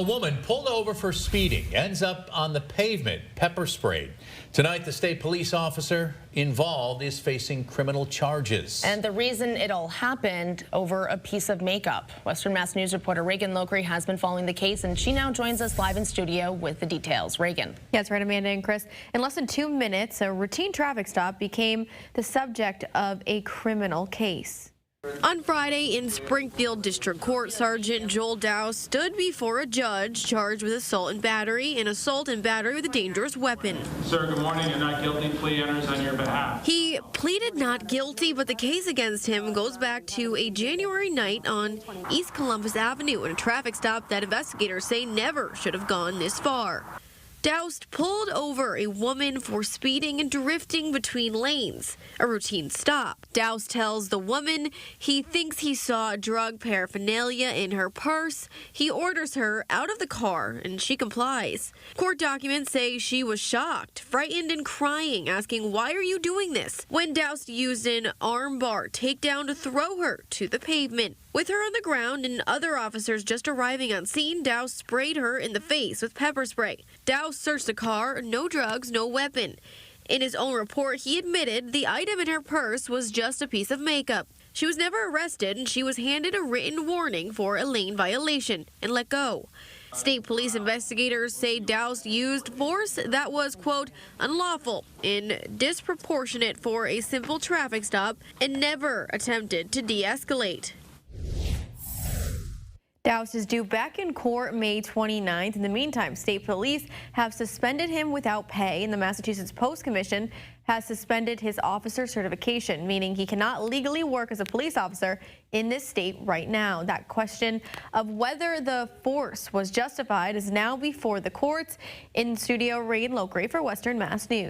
A woman pulled over for speeding ends up on the pavement, pepper sprayed. Tonight, the state police officer involved is facing criminal charges. And the reason it all happened over a piece of makeup. Western Mass News reporter Reagan Lokri has been following the case, and she now joins us live in studio with the details. Reagan. Yeah, that's right, Amanda and Chris. In less than 2 minutes, a routine traffic stop became the subject of a criminal case. On Friday in Springfield District Court, Sergeant Joel Dow stood before a judge charged with assault and battery with a dangerous weapon. Sir, good morning. You're not guilty. Plea enters on your behalf. He pleaded not guilty, but the case against him goes back to a January night on East Columbus Avenue in a traffic stop that investigators say never should have gone this far. Doust pulled over a woman for speeding and drifting between lanes, a routine stop. Doust tells the woman he thinks he saw drug paraphernalia in her purse. He orders her out of the car, and she complies. Court documents say she was shocked, frightened, and crying, asking, "Why are you doing this?" When Doust used an armbar takedown to throw her to the pavement. With her on the ground and other officers just arriving on scene, Doust sprayed her in the face with pepper spray. Doust searched the car, no drugs, no weapon. In his own report, he admitted the item in her purse was just a piece of makeup. She was never arrested, and she was handed a written warning for a lane violation and let go. State police investigators say Doust used force that was, quote, unlawful and disproportionate for a simple traffic stop and never attempted to de-escalate. Doust is due back in court May 29th. In the meantime, state police have suspended him without pay, and the Massachusetts Post Commission has suspended his officer certification, meaning he cannot legally work as a police officer in this state right now. That question of whether the force was justified is now before the courts. In studio, Reagan Lokri for Western Mass News.